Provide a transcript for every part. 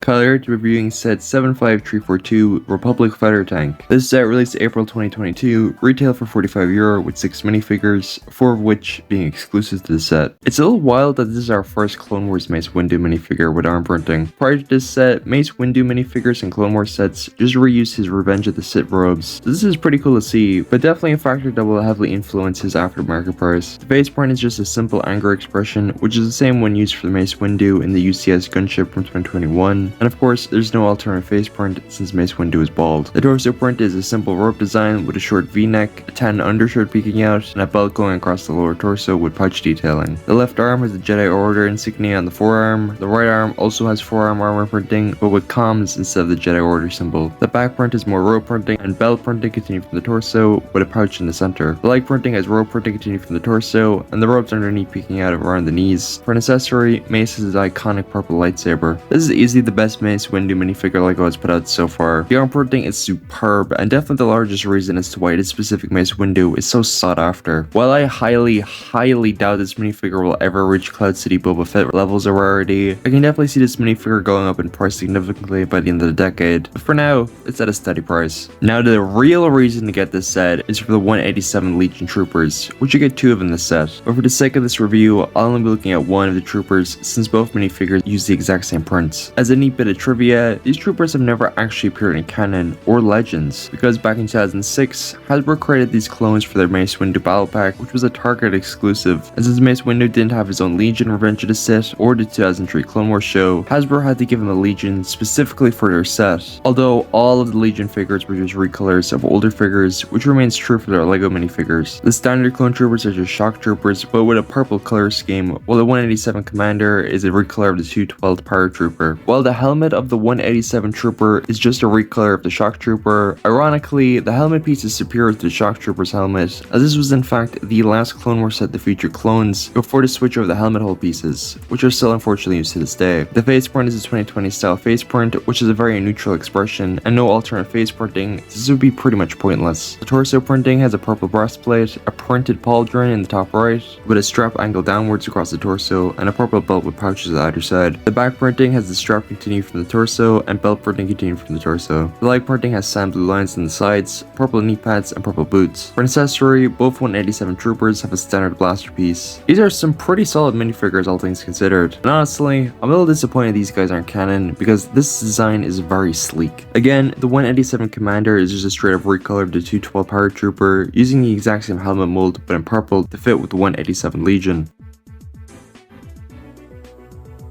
Color to reviewing set 75342 Republic Fighter Tank. This set released April 2022, retail for €45 with 6 minifigures, 4 of which being exclusive to the set. It's a little wild that this is our first Clone Wars Mace Windu minifigure with arm printing. Prior to this set, Mace Windu minifigures and Clone Wars sets just reused his Revenge of the Sith robes. So this is pretty cool to see, but definitely a factor that will heavily influence his aftermarket price. The face print is just a simple anger expression, which is the same one used for the Mace Windu in the UCS gunship from 2021. And of course, there's no alternate face print since Mace Windu is bald. The torso print is a simple robe design with a short V-neck, a tan undershirt peeking out, and a belt going across the lower torso with pouch detailing. The left arm has the Jedi Order insignia on the forearm. The right arm also has forearm armor printing, but with comms instead of the Jedi Order symbol. The back print is more robe printing, and belt printing continued from the torso, with a pouch in the center. The leg printing has robe printing continued from the torso, and the robes underneath peeking out around the knees. For an accessory, Mace has his iconic purple lightsaber. This is easily the best Mace Windu minifigure LEGO has put out so far. The arm printing is superb, and definitely the largest reason as to why this specific Mace Windu is so sought after. While I highly doubt this minifigure will ever reach Cloud City Boba Fett levels of rarity, I can definitely see this minifigure going up in price significantly by the end of the decade, but for now, it's at a steady price. Now the real reason to get this set is for the 187 Legion Troopers, which you get 2 of in this set, but for the sake of this review, I'll only be looking at one of the troopers since both minifigures use the exact same prints. As a neat bit of trivia, these troopers have never actually appeared in canon or Legends, because back in 2006, Hasbro created these clones for their Mace Windu battle pack, which was a Target exclusive, and since Mace Windu didn't have his own Legion Revenge of the Sith or the 2003 Clone Wars show, Hasbro had to give him a Legion specifically for their set, although all of the Legion figures were just recolors of older figures, which remains true for their LEGO minifigures. The standard clone troopers are just shock troopers, but with a purple color scheme, while the 187 Commander is a recolor of the 212 Paratrooper. While the helmet of the 187 Trooper is just a recolor of the Shock Trooper, ironically, the helmet piece is superior to the Shock Trooper's helmet, as this was in fact the last Clone Wars set to feature clones before the switch of the helmet hole pieces, which are still unfortunately used to this day. The face print is a 2020 style face print, which is a very neutral expression, and no alternate face printing, this would be pretty much pointless. The torso printing has a purple breastplate, a printed pauldron in the top right, with a strap angled downwards across the torso, and a purple belt with pouches at either side. The back printing has the strap continued from the torso, and belt printing continued from the torso. The leg printing has sand blue lines on the sides, purple knee pads, and purple boots. For an accessory, both 187 Troopers have a standard blaster piece. These are some pretty solid minifigures all things considered, and honestly, I'm a little disappointed these guys aren't canon, because this design is very sleek. Again, the 187 Commander is just a straight up recolor of the 212 Paratrooper, using the exact same helmet mold but in purple to fit with the 187 Legion.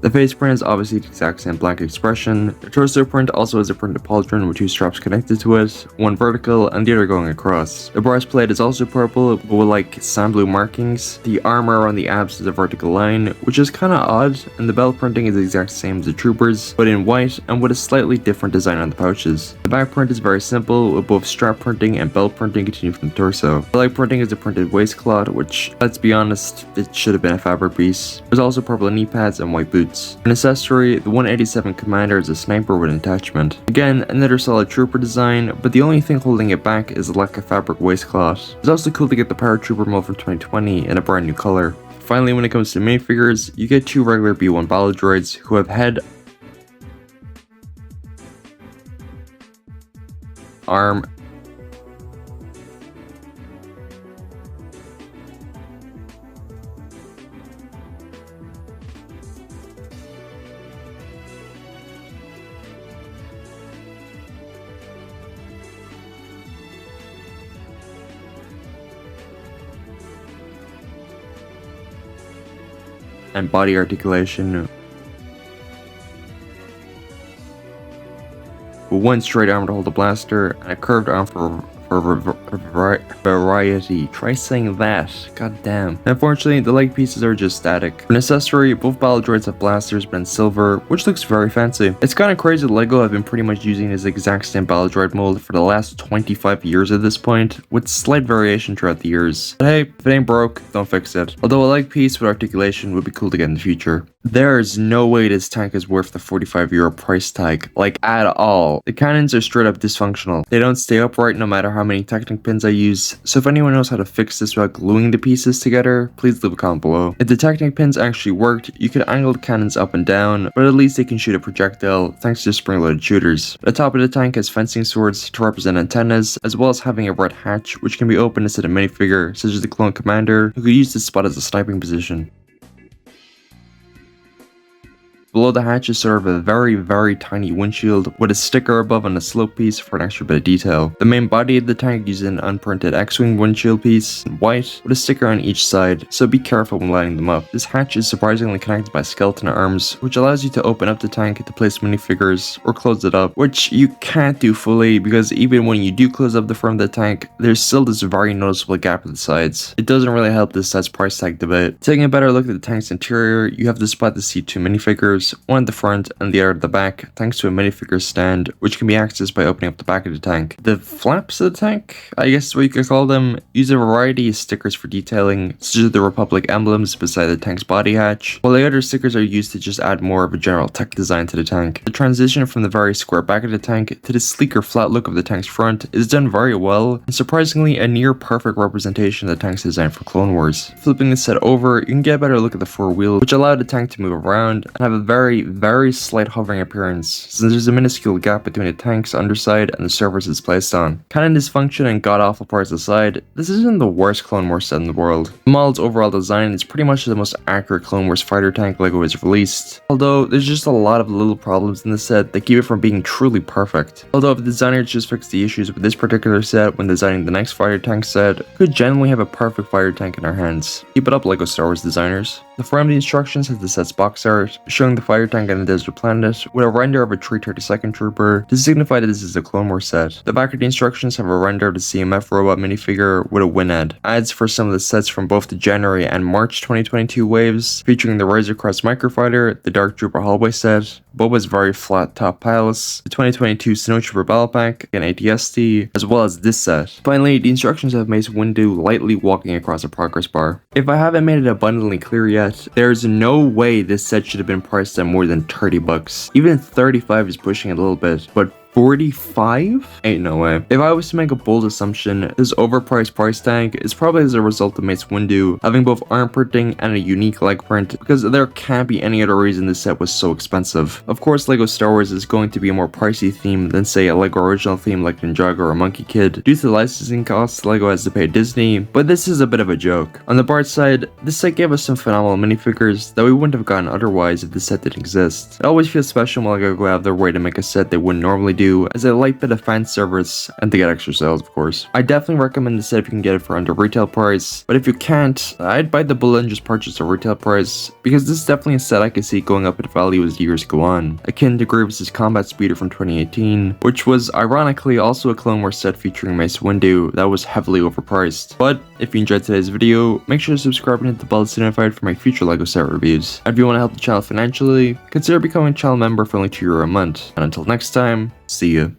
The face print is obviously the exact same black expression. The torso print also has a printed pauldron with 2 straps connected to it, one vertical and the other going across. The breastplate is also purple but with like sand blue markings. The armor around the abs is a vertical line, which is kinda odd, and the belt printing is the exact same as the troopers, but in white and with a slightly different design on the pouches. The back print is very simple, with both strap printing and belt printing continued from the torso. The leg printing is a printed waistcloth, which, let's be honest, it should have been a fabric piece. There's also purple knee pads and white boots. An accessory, the 187 Commander is a sniper with an attachment. Again, another solid trooper design, but the only thing holding it back is the lack of fabric waistcloth. It's also cool to get the Paratrooper mold from 2020 in a brand new color. Finally, when it comes to minifigures, you get 2 regular B1 battle droids who have head, arm, and body articulation, with 1 straight arm to hold the blaster and a curved arm for variety. Try saying that. God damn. Unfortunately, the leg pieces are just static. For an accessory, both battle droids have blasters but in silver, which looks very fancy. It's kinda crazy that LEGO have been pretty much using this exact same battle droid mold for the last 25 years at this point, with slight variation throughout the years. But hey, if it ain't broke, don't fix it. Although a leg piece with articulation would be cool to get in the future. There is no way this tank is worth the €45 price tag, like at all. The cannons are straight up dysfunctional. They don't stay upright no matter how many Technic pins I use, so if anyone knows how to fix this without gluing the pieces together, please leave a comment below. If the Technic pins actually worked, you could angle the cannons up and down, but at least they can shoot a projectile thanks to spring-loaded shooters. The top of the tank has fencing swords to represent antennas, as well as having a red hatch which can be opened instead of minifigure, such as the clone commander, who could use this spot as a sniping position. Below the hatch is sort of a very tiny windshield with a sticker above on the slope piece for an extra bit of detail. The main body of the tank uses an unprinted X-Wing windshield piece in white with a sticker on each side, so be careful when lighting them up. This hatch is surprisingly connected by skeleton arms, which allows you to open up the tank to place minifigures or close it up, which you can't do fully because even when you do close up the front of the tank, there's still this very noticeable gap at the sides. It doesn't really help this set's price tag debate. Taking a better look at the tank's interior, you have the spot to see two minifigures, one at the front and the other at the back, thanks to a minifigure stand, which can be accessed by opening up the back of the tank. The flaps of the tank, I guess is what you could call them, use a variety of stickers for detailing, such as the Republic emblems beside the tank's body hatch, while the other stickers are used to just add more of a general tech design to the tank. The transition from the very square back of the tank to the sleeker flat look of the tank's front is done very well, and surprisingly a near perfect representation of the tank's design for Clone Wars. Flipping the set over, you can get a better look at the four wheels, which allow the tank to move around and have a very slight hovering appearance, since there's a minuscule gap between the tank's underside and the surface it's placed on. Canon dysfunction and god-awful parts aside, this isn't the worst Clone Wars set in the world. The model's overall design is pretty much the most accurate Clone Wars fighter tank LEGO has released, although there's just a lot of little problems in the set that keep it from being truly perfect. Although if the designers just fixed the issues with this particular set when designing the next fighter tank set, we could genuinely have a perfect fighter tank in our hands. Keep it up, LEGO Star Wars designers. The front of the instructions has the set's box art, showing the fighter tank on a desert planet, with a render of a Tree 32nd Trooper to signify that this is a Clone Wars set. The back of the instructions have a render of the CMF robot minifigure with a win ad. Ads for some of the sets from both the January and March 2022 waves, featuring the Razor Crest Microfighter, the Dark Trooper hallway set, Boba's very flat top palace, the 2022 Snow Trooper Battle Pack, and ATST, as well as this set. Finally, the instructions have Mace Windu lightly walking across a progress bar. If I haven't made it abundantly clear yet, there's no way this set should have been priced at more than 30 bucks. Even 35 is pushing it a little bit, but 45? Ain't no way. If I was to make a bold assumption, this overpriced price tag is probably as a result of Mace Windu having both arm printing and a unique leg print, because there can't be any other reason this set was so expensive. Of course, LEGO Star Wars is going to be a more pricey theme than say a LEGO original theme like Ninjago or Monkey Kid, due to the licensing costs LEGO has to pay Disney, but this is a bit of a joke. On the bright side, this set gave us some phenomenal minifigures that we wouldn't have gotten otherwise if this set didn't exist. It always feels special when LEGO go out of their way to make a set they wouldn't normally do, as a light bit of fan service and to get extra sales, of course. I definitely recommend this set if you can get it for under retail price, but if you can't, I'd bite the bullet and just purchase a retail price, because this is definitely a set I could see going up in value as years go on, akin to Grievous's Combat Speeder from 2018, which was ironically also a Clone Wars set featuring Mace Windu that was heavily overpriced. But if you enjoyed today's video, make sure to subscribe and hit the bell to stay notified for my future LEGO set reviews. And if you want to help the channel financially, consider becoming a channel member for only €2 a month. And until next time, see ya.